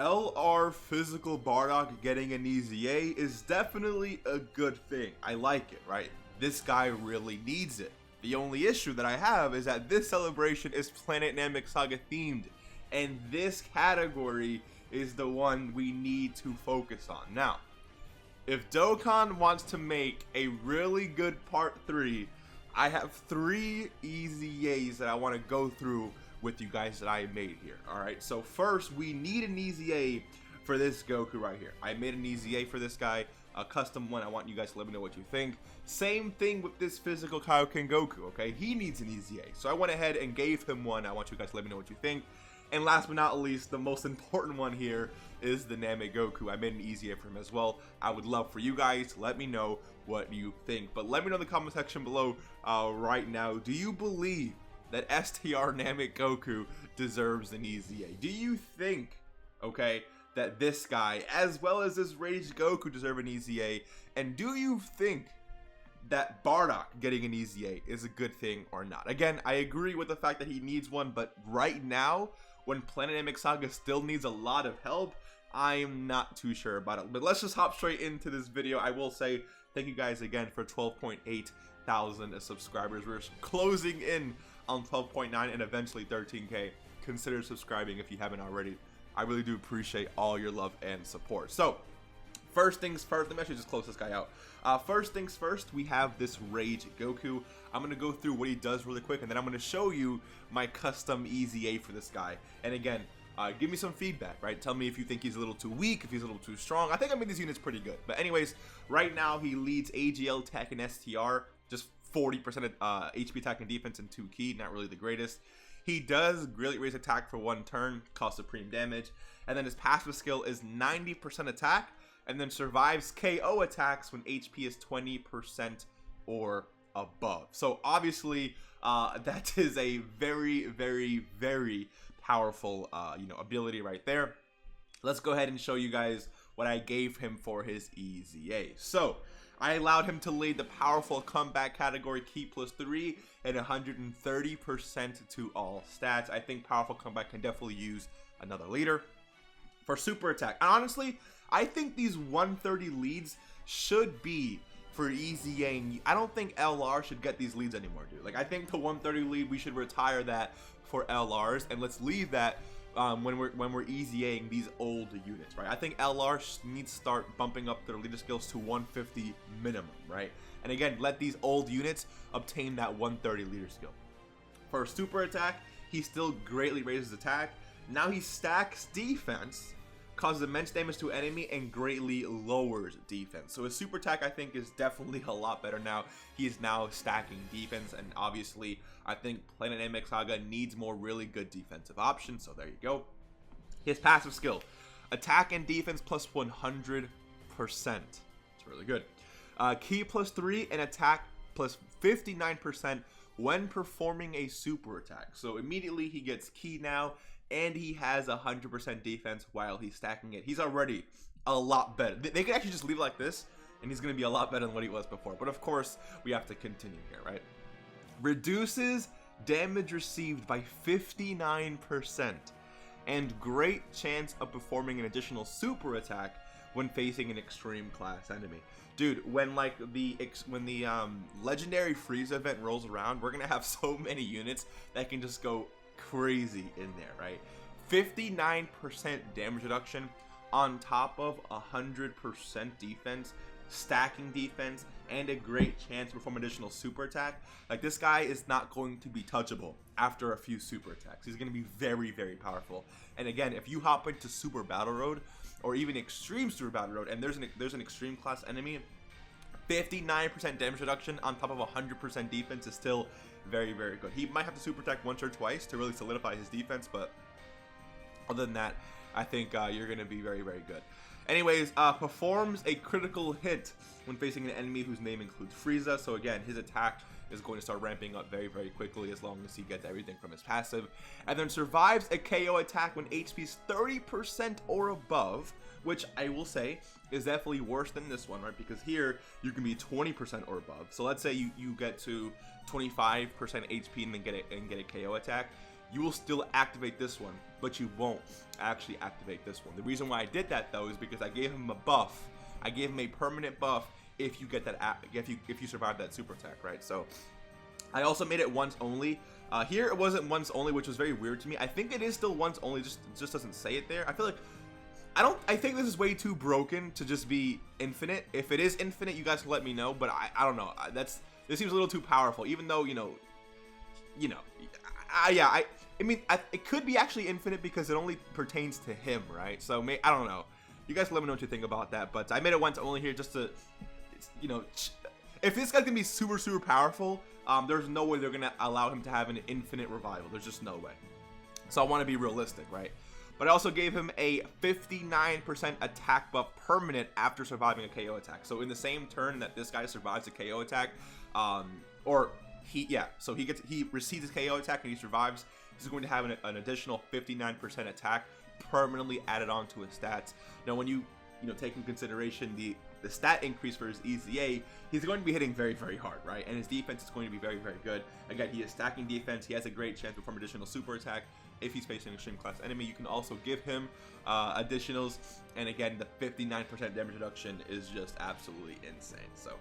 LR physical Bardock getting an EZA is definitely a good thing. I like it, right? This guy really needs it. The only issue that I have is that this celebration is Planet Namek Saga themed, and this category is the one we need to focus on. Now, if Dokkan wants to make a really good part 3, I have 3 EZAs that I want to go through with you guys that I made here. Alright, so first we need an EZA for this Goku right here. I made an EZA for this guy, a custom one. I want you guys to let me know what you think. Same thing with this physical Kaioken Goku, okay? He needs an EZA, so I went ahead and gave him one. I want you guys to let me know what you think. And last but not least, the most important one here is the Namek Goku. I made an EZA for him as well. I would love for you guys to let me know what you think. But let me know in the comment section below right now. Do you believe that STR Namek Goku deserves an EZA? Do you think, okay, that this guy, as well as this Raged Goku, deserve an EZA? And do you think that Bardock getting an EZA is a good thing or not? Again, I agree with the fact that he needs one, but right now, when Planet Namek Saga still needs a lot of help, I'm not too sure about it. But let's just hop straight into this video. I will say thank you guys again for 12.8 thousand subscribers. We're closing in on 12.9 and eventually 13K. Consider subscribing if you haven't already. I really do appreciate all your love and support. So first things first, let me actually just close this guy out. First things first, we have this Rage Goku. I'm going to go through what he does really quick, and then I'm going to show you my custom EZA for this guy. And again, give me some feedback, right? Tell me if you think he's a little too weak, if he's a little too strong. I think I made these units pretty good. But anyways, right now he leads AGL, Tech, and STR. Just 40% HP attack and defense and 2 key. Not really the greatest. He does greatly raise attack for 1 turn, cause supreme damage. And then his passive skill is 90% attack, and then survives KO attacks when HP is 20% or above. So obviously, that is a very, very, very powerful ability right there. Let's go ahead and show you guys what I gave him for his EZA. So I allowed him to lead the powerful comeback category, Key +3 and 130% to all stats. I think powerful comeback can definitely use another leader. For super attack, honestly, I think these 130 leads should be for EZA. I don't think LR should get these leads anymore, dude. Like, I think the 130 lead, we should retire that for LRs, and let's leave that when we're EZAing these old units, right? I think LR needs to start bumping up their leader skills to 150 minimum, right? And again, let these old units obtain that 130 leader skill. For super attack, he still greatly raises attack. Now he stacks defense, causes immense damage to enemy, and greatly lowers defense. So his super attack, I think, is definitely a lot better now. He is now stacking defense, and obviously I think Planet Namek Saga needs more really good defensive options. So there you go. His passive skill, attack and defense plus 100%. It's really good. Key +3 and attack plus 59% when performing a super attack. So immediately he gets key now, and he has 100% defense while he's stacking it. He's already a lot better. They could actually just leave it like this, and he's going to be a lot better than what he was before. But of course, we have to continue here, right? Reduces damage received by 59%, and great chance of performing an additional super attack when facing an extreme class enemy. Dude, when the legendary freeze event rolls around, we're gonna have so many units that can just go crazy in there, right? 59% damage reduction on top of 100% defense, stacking defense, and a great chance to perform additional super attack. Like, this guy is not going to be touchable after a few super attacks. He's going to be very, very powerful. And again, if you hop into super battle road or even extreme super battle road, and there's an extreme class enemy, 59% damage reduction on top of 100% defense is still very, very good. He might have to super attack once or twice to really solidify his defense, but other than that, I think you're going to be very, very good. Anyways, performs a critical hit when facing an enemy whose name includes Frieza. So again, his attack is going to start ramping up very, very quickly as long as he gets everything from his passive. And then survives a KO attack when HP is 30% or above, which I will say is definitely worse than this one, right? Because here you can be 20% or above. So let's say you get to 25% HP and then get a KO attack. you will still activate this one, but you won't actually activate this one. The reason why I did that though is because I gave him a buff. I gave him a permanent buff if you get that, if you survive that super attack, right? So I also made it once only. Here it wasn't once only, which was very weird to me. I think it is still once only, just doesn't say it there. I feel like I think this is way too broken to just be infinite. If it is infinite, you guys can let me know, but I don't know. This seems a little too powerful, even though, yeah, I mean, it could be actually infinite because it only pertains to him, right? So I don't know. You guys let me know what you think about that, but I made it once only here just to, if this guy's gonna be super powerful, there's no way they're gonna allow him to have an infinite revival. There's just no way. So I want to be realistic, right? But I also gave him a 59% attack buff permanent after surviving a KO attack. So in the same turn that this guy survives a KO attack, so he receives his KO attack and he survives, he's going to have an additional 59% attack permanently added on to his stats. Now when you take in consideration the stat increase for his EZA, he's going to be hitting very hard, right? And his defense is going to be very good. Again, he is stacking defense. He has a great chance to perform additional super attack if he's facing an extreme class enemy. You can also give him additionals, and again, the 59% damage reduction is just absolutely insane. So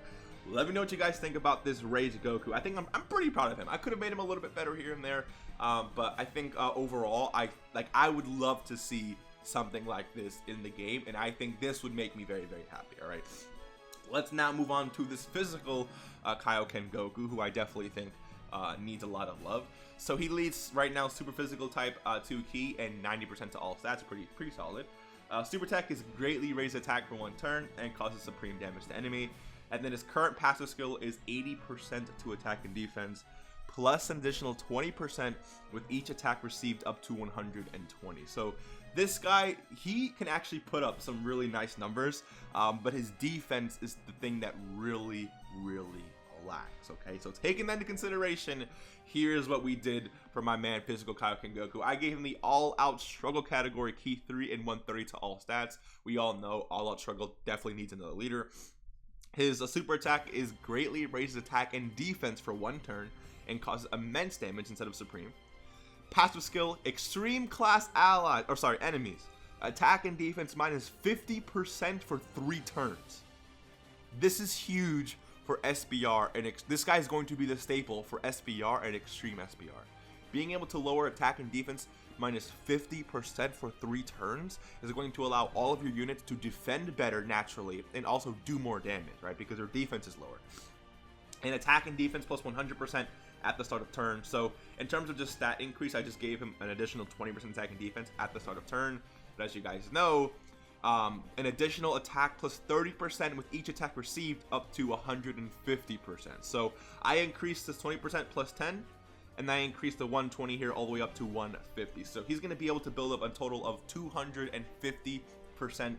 let me know what you guys think about this Rage Goku. I think I'm pretty proud of him. I could have made him a little bit better here and there, but I think overall, I would love to see something like this in the game, and I think this would make me very happy. All right, let's now move on to this physical Kaioken Goku, who I definitely think needs a lot of love. So he leads right now super physical type 2 key and 90% to all stats, pretty solid. Super attack is greatly raised attack for 1 turn and causes supreme damage to enemy, and then his current passive skill is 80% to attack and defense, plus an additional 20% with each attack received up to 120. So this guy, he can actually put up some really nice numbers, but his defense is the thing that really lacks. Okay, so taking that into consideration, here's what we did for my man physical Kaioken Goku. I gave him the all-out struggle category key 3 and 130 to all stats. We all know all-out struggle definitely needs another leader. His super attack is greatly raises attack and defense for 1 turn and causes immense damage instead of supreme. Passive skill, extreme class allies, enemies, attack and defense minus 50% for 3 turns. This is huge for SBR, and this guy is going to be the staple for SBR and extreme SBR. Being able to lower attack and defense minus 50% for 3 turns is going to allow all of your units to defend better naturally and also do more damage, right? Because their defense is lower. And attack and defense plus 100% at the start of turn. So in terms of just stat increase, I just gave him an additional 20% attack and defense at the start of turn. But as you guys know, an additional attack plus 30% with each attack received up to 150%. So I increased this 20% plus 10, and I increased the 120 here all the way up to 150. So he's going to be able to build up a total of 250%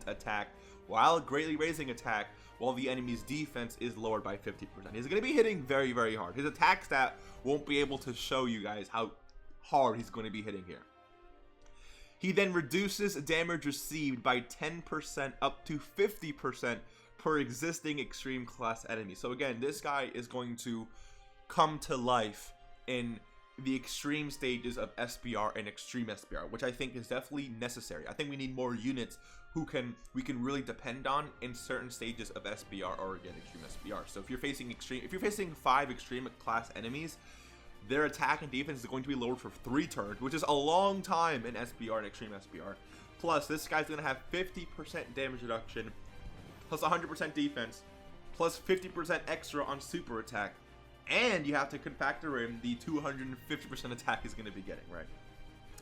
attack while greatly raising attack, while the enemy's defense is lowered by 50%. He's going to be hitting very hard. His attack stat won't be able to show you guys how hard he's going to be hitting here. He then reduces damage received by 10% up to 50% per existing extreme class enemy. So again, this guy is going to come to life in the extreme stages of SBR and extreme SBR, which I think is definitely necessary. I think we need more units who we can really depend on in certain stages of SBR or again extreme SBR. So if you're facing 5 extreme class enemies, their attack and defense is going to be lowered for 3 turns, which is a long time in SBR and extreme SBR. Plus, this guy's going to have 50% damage reduction, plus 100% defense, plus 50% extra on super attack. And you have to factor in the 250% attack he's going to be getting, right?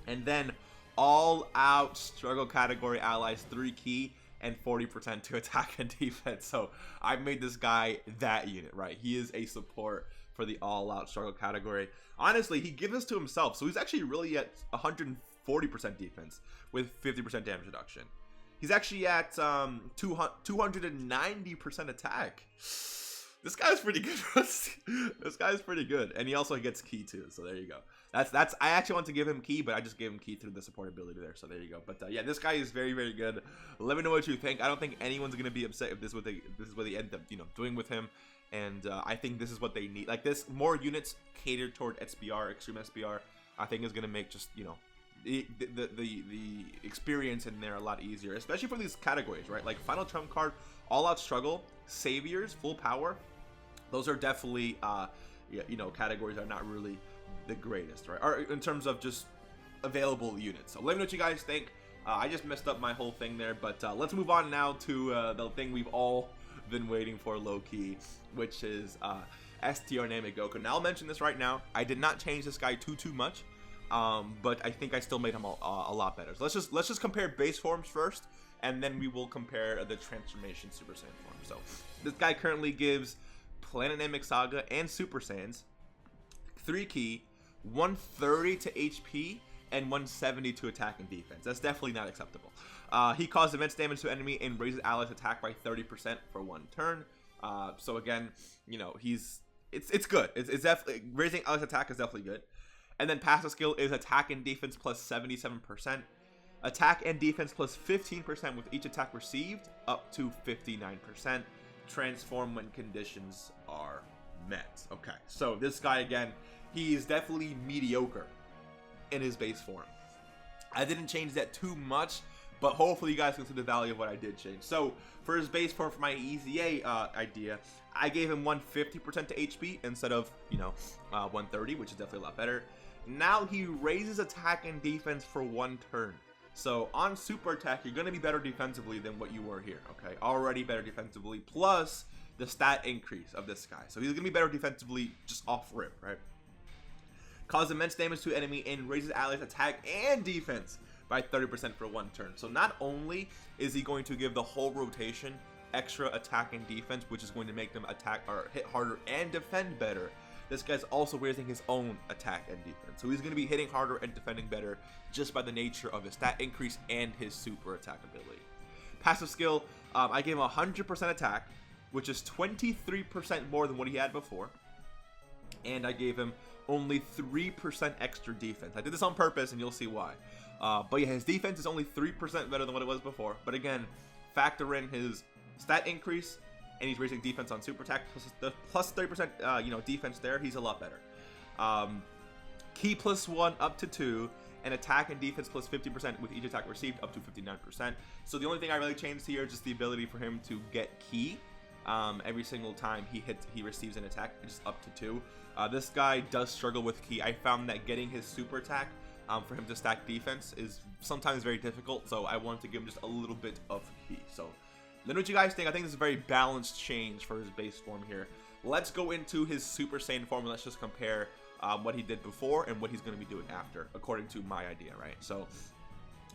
And then all-out struggle category allies 3 key and 40% to attack and defense. So I made this guy that unit, right? He is a support for the all-out struggle category. Honestly, he gives this to himself, so he's actually really at 140% defense with 50% damage reduction. He's actually at 290% attack. This guy's pretty good. This guy's pretty good, and he also gets key too. So there you go. That's. I actually want to give him key, but I just gave him key through the support ability there. So there you go. But yeah, this guy is very good. Let me know what you think. I don't think anyone's gonna be upset if this is what they end up doing with him. And I think this is what they need. Like this, more units catered toward SBR, extreme SBR. I think is going to make just, you know, the experience in there a lot easier, especially for these categories, right? Like Final Trump Card, All Out Struggle, Saviors, Full Power. Those are definitely, you know, categories that are not really the greatest, right? Or in terms of just available units. So let me know what you guys think. I just messed up my whole thing there, but let's move on now to the thing we've all been waiting for, low-key, which is STR NAMEK Goku. Now I'll mention this right now. I did not change this guy too much, but I think I still made him a lot better. So let's just compare base forms first, and then we will compare the transformation Super Saiyan form. So this guy currently gives Planet Namek Saga and Super Saiyans 3 ki, 130 to HP, and 170 to attack and defense. That's definitely not acceptable. He causes immense damage to enemy and raises allies attack by 30% for 1 turn. So again, you know, it's good. It's definitely, raising allies attack is definitely good. And then passive skill is attack and defense plus 77%, attack and defense plus 15% with each attack received up to 59%. Transform when conditions are met. Okay, so this guy again, he is definitely mediocre in his base form. I didn't change that too much, but hopefully you guys can see the value of what I did change. So for his base form, for my EZA idea, I gave him 150% to HP instead of, you know, 130, which is definitely a lot better. Now he raises attack and defense for 1 turn. So on super attack, you're going to be better defensively than what you were here, okay? Already better defensively, plus the stat increase of this guy. So he's going to be better defensively just off rip, right? Cause immense damage to enemy and raises allies attack and defense by 30% for 1 turn. So not only is he going to give the whole rotation extra attack and defense, which is going to make them attack or hit harder and defend better, this guy's also raising his own attack and defense. So he's going to be hitting harder and defending better just by the nature of his stat increase and his super attack ability. Passive skill, I gave him 100% attack, which is 23% more than what he had before. And I gave him only 3% extra defense. I did this on purpose and you'll see why. But yeah, his defense is only 3% better than what it was before. But again, factor in his stat increase, and he's raising defense on super attack plus 30% you know, defense there. He's a lot better. Key plus 1 up to 2, and attack and defense plus 50% with each attack received up to 59%. So the only thing I really changed here is just the ability for him to get key every single time he receives an attack, just up to 2. This guy does struggle with key. I found that getting his super attack for him to stack defense is sometimes very difficult, so I wanted to give him just a little bit of key. So let me know what you guys think. I think this is a very balanced change for his base form here. Let's go into his Super Saiyan form and let's just compare what he did before and what he's going to be doing after, according to my idea, right? So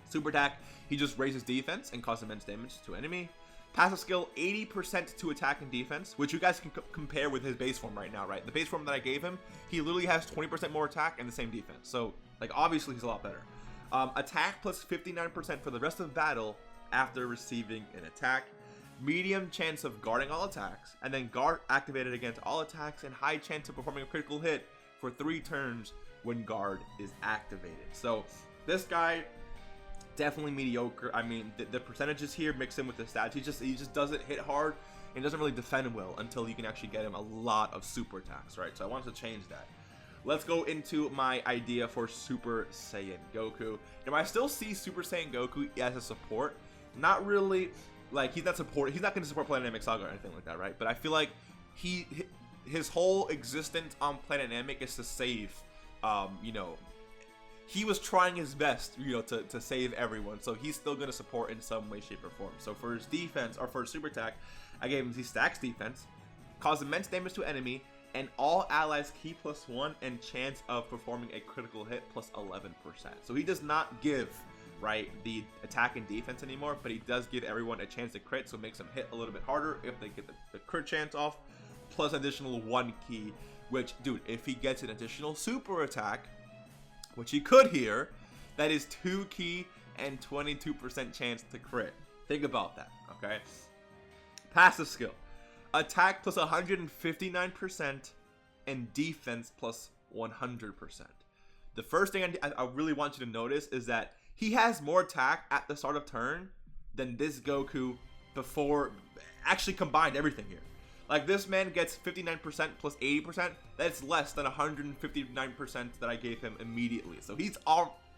super attack, he just raises defense and causes immense damage to enemy. Passive skill, 80% to attack and defense, which you guys can compare with his base form right now, right? The base form that I gave him, he literally has 20% more attack and the same defense. So, like, obviously he's a lot better. Attack plus 59% for the rest of the battle after receiving an attack. Medium chance of guarding all attacks, and then guard activated against all attacks, and high chance of performing a critical hit for 3 turns when guard is activated. So this guy, definitely mediocre. I mean, the percentages here mix in with the stats. He just doesn't hit hard and doesn't really defend well until you can actually get him a lot of super attacks, right? So I wanted to change that. Let's go into my idea for Super Saiyan Goku. Now, I still see Super Saiyan Goku as a support. Not really, like, he's not going to support Planet Namek Saga or anything like that, right? But I feel like his whole existence on Planet Namek is to save, you know, he was trying his best, you know, to save everyone. So he's still going to support in some way, shape, or form. So for his defense, or for his super attack, I gave him he stacks defense, cause immense damage to enemy, and all allies key plus 1 and chance of performing a critical hit plus 11%. So he does not give, right, the attack and defense anymore, but he does give everyone a chance to crit, so it makes them hit a little bit harder if they get the crit chance off, plus additional 1 key, which, dude, if he gets an additional super attack, which he could here, that is 2 key and 22% chance to crit. Think about that, okay? Passive skill. Attack plus 159% and defense plus 100%. The first thing I really want you to notice is that he has more attack at the start of turn than this Goku before, actually combined everything here. Like, this man gets 59% plus 80%. That's less than 159% that I gave him immediately. So he's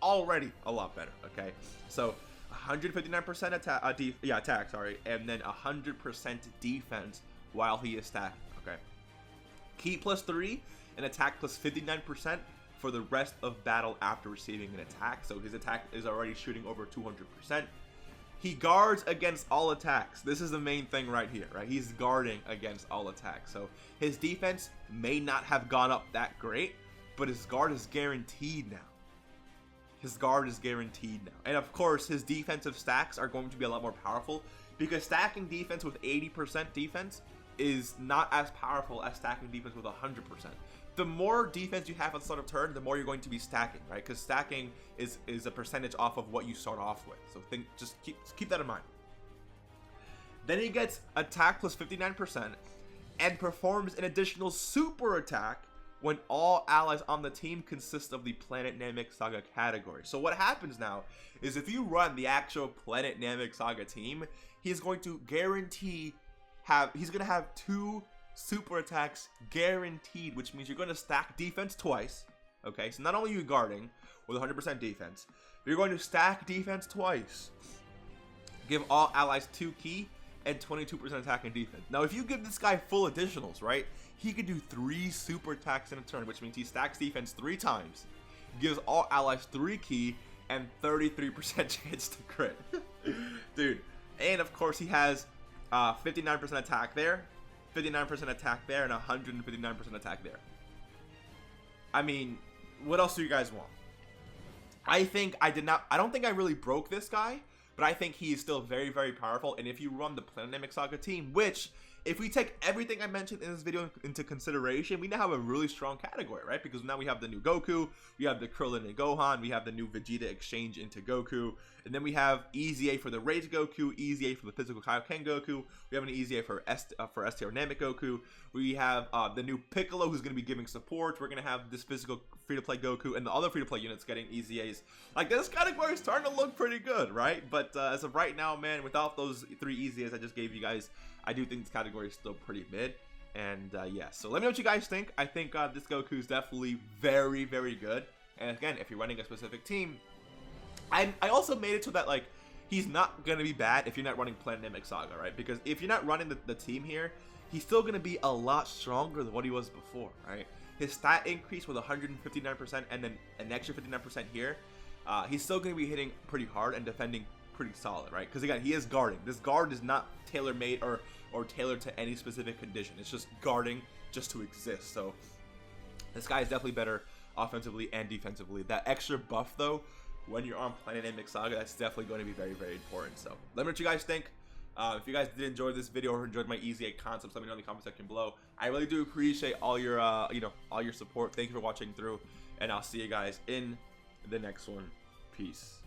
already a lot better, okay? So 159% attack, sorry, and then 100% defense while he is stacking, okay? Key plus 3 and attack plus 59% for the rest of battle after receiving an attack. So his attack is already shooting over 200%. He guards against all attacks. This is the main thing right here, right? He's guarding against all attacks. So his defense may not have gone up that great, but his guard is guaranteed now. His guard is guaranteed now. And of course, his defensive stacks are going to be a lot more powerful because stacking defense with 80% defense is not as powerful as stacking defense with 100%. The more defense you have at the start of turn, the more you're going to be stacking, right? Because stacking is a percentage off of what you start off with. So just keep that in mind. Then he gets attack plus 59% and performs an additional super attack when all allies on the team consist of the Planet Namek Saga category. So what happens now is if you run the actual Planet Namek Saga team, he's going to have 2 super attacks guaranteed, which means you're going to stack defense twice. Okay, so not only are you guarding with 100% defense, but you're going to stack defense twice. Give all allies 2 key and 22% attack and defense. Now, if you give this guy full additionals, right, he could do 3 super attacks in a turn, which means he stacks defense 3 times, gives all allies 3 key and 33% chance to crit. Dude, and of course he has 59% attack there, 59% attack there, and 159% attack there. I mean, what else do you guys want? I don't think I really broke this guy, but I think he is still very, very powerful. And if you run the Planet Namek Saga team, which, if we take everything I mentioned in this video into consideration, we now have a really strong category, right? Because now we have the new Goku, we have the Krillin and Gohan, we have the new Vegeta exchange into Goku, and then we have Easy A for the Rage Goku, Easy A for the Physical Kaioken Goku, we have an Easy A for S-Tier Namek Goku, we have the new Piccolo who's going to be giving support, we're going to have this physical free-to-play Goku, and the other free-to-play units getting Easy A's. Like, this category is starting to look pretty good, right? But as of right now, man, without those 3 Easy A's I just gave you guys, I do think this category is still pretty mid. And yeah, so let me know what you guys think. I think this Goku is definitely very, very good. And again, if you're running a specific team, I also made it so that, like, he's not going to be bad if you're not running Planet Namek Saga, right? Because if you're not running the team here, he's still going to be a lot stronger than what he was before, right? His stat increase with 159% and then an extra 59% here, he's still going to be hitting pretty hard and defending pretty solid, right? Because again, he is guarding. This guard is not tailor-made or tailored to any specific condition. It's just guarding just to exist. So this guy is definitely better offensively and defensively. That extra buff, though, when you're on Planet Namek Saga, that's definitely going to be very, very important. So let me know what you guys think. If you guys did enjoy this video or enjoyed my Easy A concepts, let me know in the comment section below. I really do appreciate all your all your support. Thank you for watching through, and I'll see you guys in the next one. Peace.